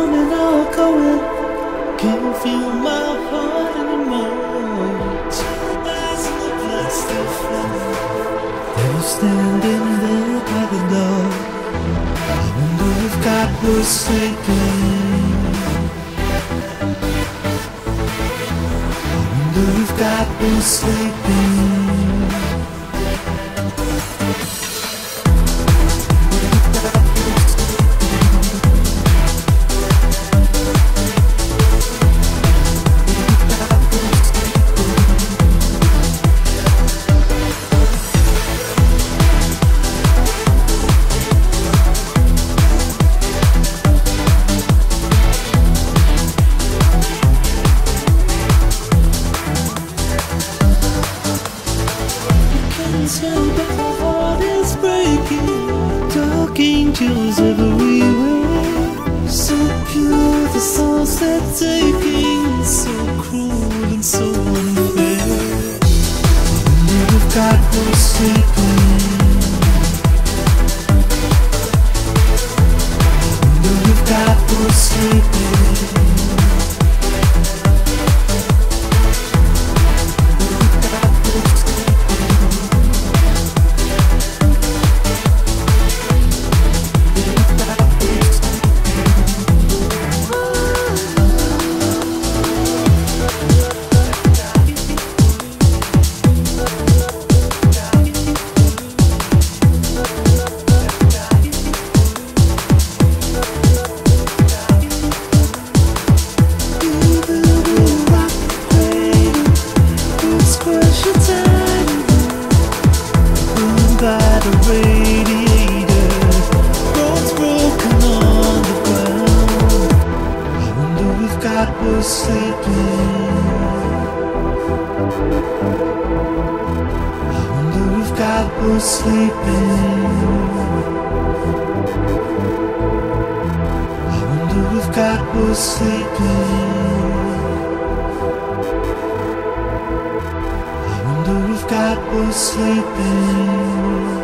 coming or going. Can you feel my heart anymore? Eyes in the blood still flowing. They were standing there by the door. I wonder if God was sleeping. I wonder if God was sleeping. Tell, but my heart is breaking. Dark angels everywhere. So pure, the souls they're taking. So cruel and so unfair. I wonder if God was sleeping. I wonder if God was sleeping. God was sleeping.